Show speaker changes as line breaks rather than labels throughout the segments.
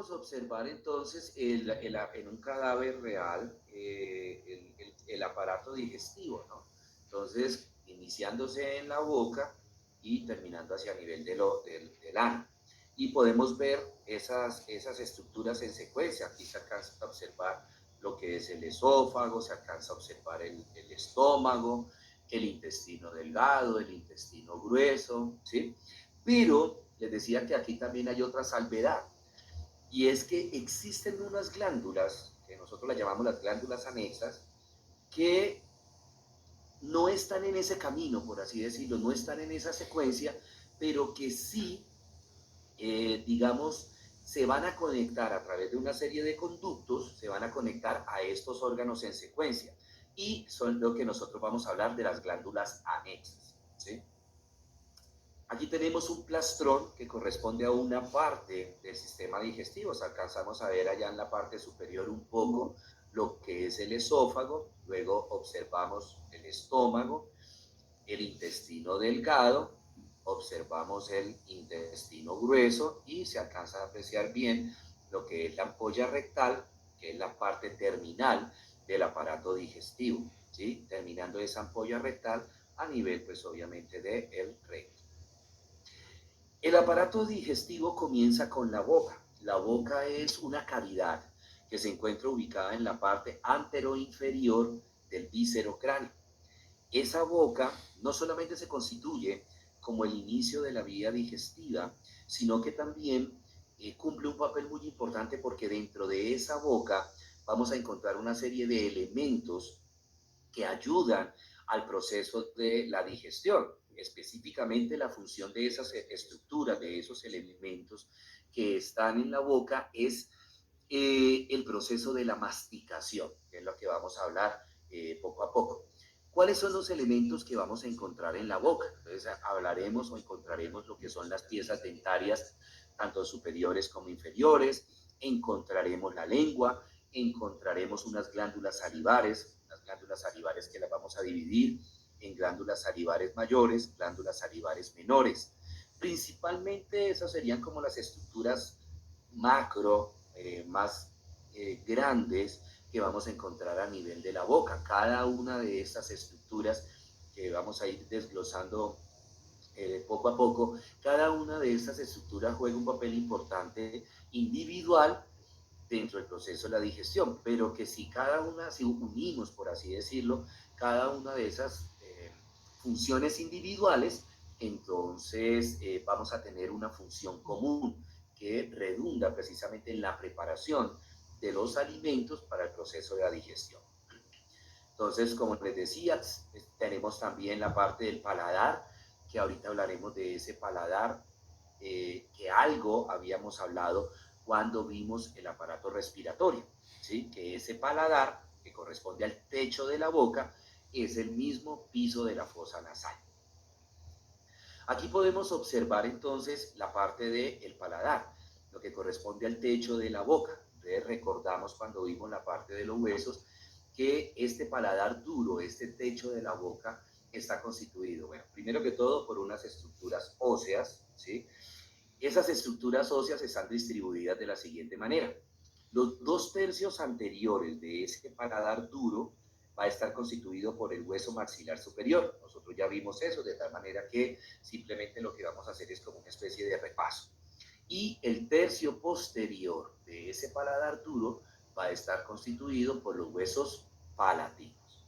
podemos observar entonces en un cadáver real el aparato digestivo, ¿no? Entonces, iniciándose en la boca y terminando hacia el nivel del ano. Y podemos ver esas estructuras en secuencia. Aquí se alcanza a observar lo que es el esófago, se alcanza a observar el estómago, el intestino delgado, el intestino grueso, ¿sí? Pero les decía que aquí también hay otra salvedad, y es que existen unas glándulas, que nosotros las llamamos las glándulas anexas, que no están en ese camino, por así decirlo, no están en esa secuencia, pero que sí, digamos, se van a conectar a través de una serie de conductos, se van a conectar a estos órganos en secuencia, y son lo que nosotros vamos a hablar de las glándulas anexas, ¿sí? Aquí tenemos un plastrón que corresponde a una parte del sistema digestivo. Si alcanzamos a ver allá en la parte superior un poco lo que es el esófago, luego observamos el estómago, el intestino delgado, observamos el intestino grueso y se alcanza a apreciar bien lo que es la ampolla rectal, que es la parte terminal del aparato digestivo, ¿sí? Terminando esa ampolla rectal a nivel, pues obviamente, del recto. El aparato digestivo comienza con la boca. La boca es una cavidad que se encuentra ubicada en la parte anteroinferior del víscero cráneo. Esa boca no solamente se constituye como el inicio de la vía digestiva, sino que también cumple un papel muy importante, porque dentro de esa boca vamos a encontrar una serie de elementos que ayudan al proceso de la digestión, específicamente la función de esas estructuras, de esos elementos que están en la boca, es el proceso de la masticación, que es lo que vamos a hablar poco a poco. ¿Cuáles son los elementos que vamos a encontrar en la boca? Entonces hablaremos o encontraremos lo que son las piezas dentarias, tanto superiores como inferiores, encontraremos la lengua, encontraremos unas glándulas salivares que las vamos a dividir en glándulas salivares mayores, glándulas salivares menores. Principalmente esas serían como las estructuras macro, más grandes, que vamos a encontrar a nivel de la boca. Cada una de estas estructuras que vamos a ir desglosando poco a poco, cada una de estas estructuras juega un papel importante individual dentro del proceso de la digestión, pero que si cada una, si unimos, por así decirlo, cada una de esas funciones individuales, entonces vamos a tener una función común que redunda precisamente en la preparación de los alimentos para el proceso de la digestión. Entonces, como les decía, tenemos también la parte del paladar, que ahorita hablaremos de ese paladar, que algo habíamos hablado cuando vimos el aparato respiratorio, ¿sí? Que ese paladar, que corresponde al techo de la boca, es el mismo piso de la fosa nasal. Aquí podemos observar entonces la parte del paladar, lo que corresponde al techo de la boca. Entonces recordamos cuando vimos la parte de los huesos que este paladar duro, este techo de la boca, está constituido, bueno, primero que todo por unas estructuras óseas, ¿sí? Esas estructuras óseas están distribuidas de la siguiente manera. Los 2/3 anteriores de ese paladar duro va a estar constituido por el hueso maxilar superior. Nosotros ya vimos eso, de tal manera que simplemente lo que vamos a hacer es como una especie de repaso. Y el tercio posterior de ese paladar duro va a estar constituido por los huesos palatinos.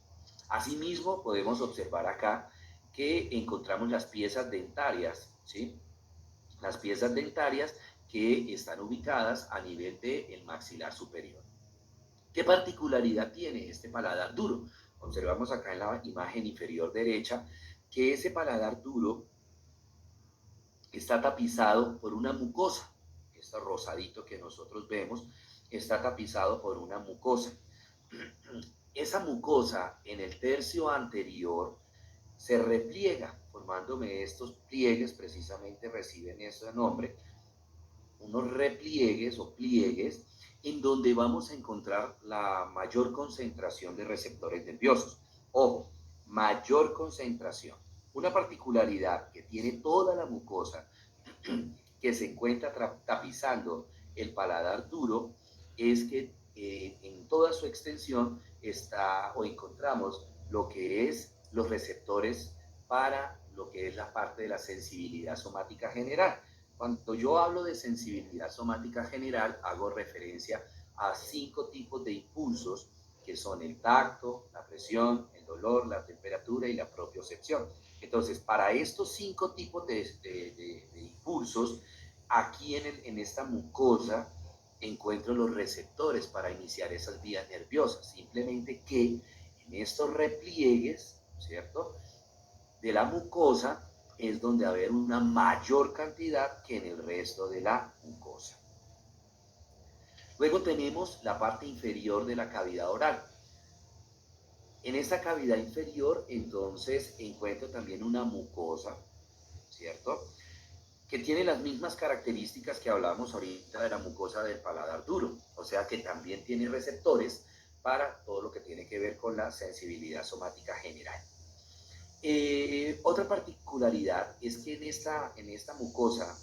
Asimismo, podemos observar acá que encontramos las piezas dentarias, ¿sí? Las piezas dentarias que están ubicadas a nivel del maxilar superior. ¿Qué particularidad tiene este paladar duro? Observamos acá en la imagen inferior derecha que ese paladar duro está tapizado por una mucosa. Este rosadito que nosotros vemos está tapizado por una mucosa. Esa mucosa en el tercio anterior se repliega, formándome estos pliegues, precisamente reciben ese nombre, unos repliegues o pliegues, en donde vamos a encontrar la mayor concentración de receptores nerviosos. Ojo, mayor concentración. Una particularidad que tiene toda la mucosa que se encuentra tapizando el paladar duro es que en toda su extensión está o encontramos lo que es los receptores para lo que es la parte de la sensibilidad somática general. Cuando yo hablo de sensibilidad somática general, hago referencia a 5 tipos de impulsos que son el tacto, la presión, el dolor, la temperatura y la propiocepción. Entonces, para estos 5 tipos de impulsos, aquí en esta mucosa encuentro los receptores para iniciar esas vías nerviosas. Simplemente que en estos repliegues, ¿cierto?, de la mucosa es donde va a haber una mayor cantidad que en el resto de la mucosa. Luego tenemos la parte inferior de la cavidad oral. En esta cavidad inferior, entonces, encuentro también una mucosa, ¿cierto?, que tiene las mismas características que hablábamos ahorita de la mucosa del paladar duro, o sea que también tiene receptores para todo lo que tiene que ver con la sensibilidad somática general. Otra particularidad es que en esta mucosa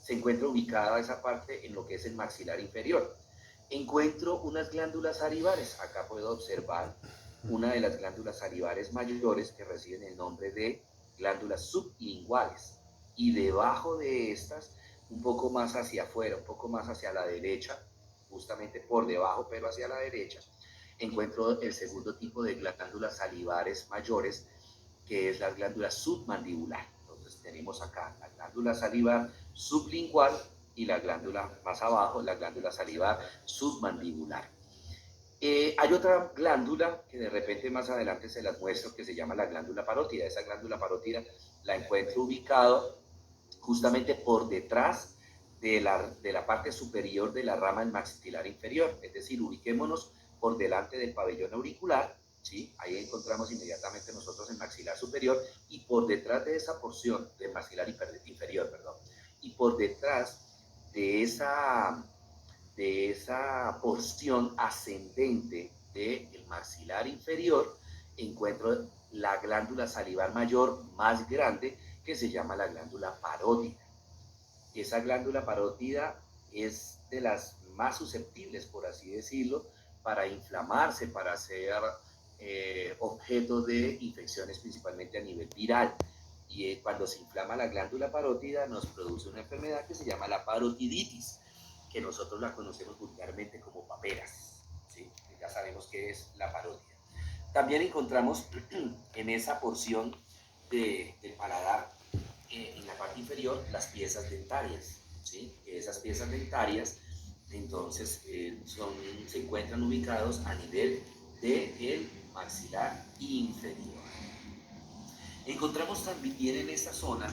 se encuentra ubicada esa parte en lo que es el maxilar inferior. Encuentro unas glándulas salivares, acá puedo observar una de las glándulas salivares mayores que reciben el nombre de glándulas sublinguales, y debajo de estas, un poco más hacia afuera, un poco más hacia la derecha, justamente por debajo pero hacia la derecha, encuentro el segundo tipo de glándulas salivares mayores, que es la glándula submandibular. Entonces tenemos acá la glándula salivar sublingual y la glándula más abajo, la glándula salivar submandibular. Hay otra glándula que de repente más adelante se las muestro, que se llama la glándula parótida. Esa glándula parótida la encuentro ubicado justamente por detrás de la parte superior de la rama del maxilar inferior. Es decir, ubiquémonos por delante del pabellón auricular, ¿sí? Ahí encontramos inmediatamente nosotros el maxilar superior, y por detrás de esa porción del maxilar inferior, y por detrás de esa porción ascendente del maxilar inferior, encuentro la glándula salivar mayor más grande, que se llama la glándula parótida. Esa glándula parótida es de las más susceptibles, por así decirlo, para inflamarse, para ser objeto de infecciones principalmente a nivel viral. Y cuando se inflama la glándula parótida nos produce una enfermedad que se llama la parotiditis, que nosotros la conocemos vulgarmente como paperas, ¿sí? Ya sabemos qué es la parótida. También encontramos en esa porción del paladar, en la parte inferior, las piezas dentarias, ¿sí? Esas piezas dentarias entonces se encuentran ubicados a nivel del maxilar inferior. Encontramos también en esta zona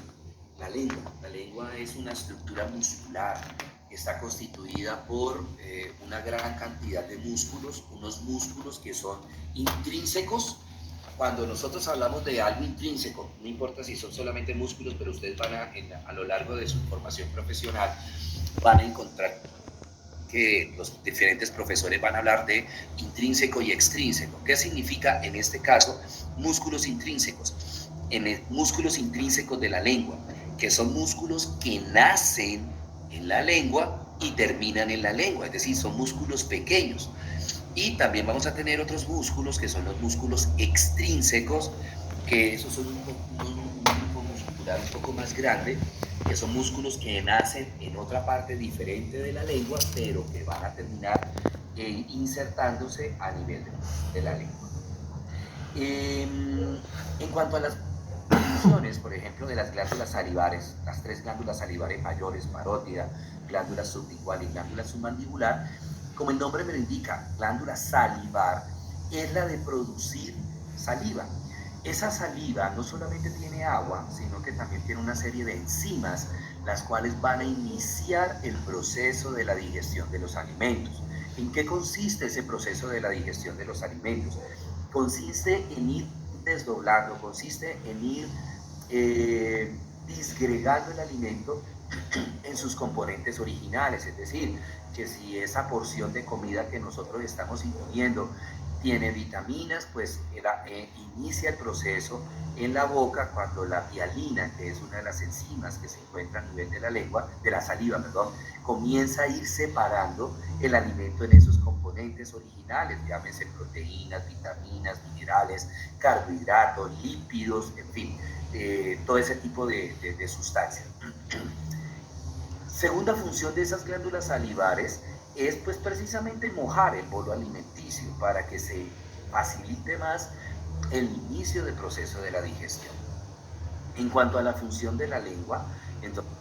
la lengua. La lengua es una estructura muscular, está constituida por una gran cantidad de músculos, unos músculos que son intrínsecos. Cuando nosotros hablamos de algo intrínseco, no importa si son solamente músculos, pero ustedes van a lo largo de su formación profesional van a encontrar que los diferentes profesores van a hablar de intrínseco y extrínseco. ¿Qué significa en este caso músculos intrínsecos? Músculos intrínsecos de la lengua, que son músculos que nacen en la lengua y terminan en la lengua, es decir, son músculos pequeños. Y también vamos a tener otros músculos que son los músculos extrínsecos, que esos son un grupo muscular un poco más grande, que son músculos que nacen en otra parte diferente de la lengua, pero que van a terminar insertándose a nivel de la lengua. En cuanto a las funciones, por ejemplo, de las glándulas salivares, las 3 glándulas salivares mayores, parótida, glándula sublingual y glándula submandibular, como el nombre me lo indica, glándula salivar es la de producir saliva. Esa saliva no solamente tiene agua, sino que también tiene una serie de enzimas, las cuales van a iniciar el proceso de la digestión de los alimentos. ¿En qué consiste ese proceso de la digestión de los alimentos? Consiste en ir desdoblando, consiste en ir disgregando el alimento en sus componentes originales, es decir, que si esa porción de comida que nosotros estamos ingiriendo Tiene vitaminas, pues inicia el proceso en la boca cuando la hialina, que es una de las enzimas que se encuentra a nivel de la lengua, de la saliva, perdón, comienza a ir separando el alimento en esos componentes originales, llámese proteínas, vitaminas, minerales, carbohidratos, lípidos, en fin, todo ese tipo de sustancias. Segunda función de esas glándulas salivares es pues precisamente mojar el bolo alimenticio para que se facilite más el inicio del proceso de la digestión. En cuanto a la función de la lengua, entonces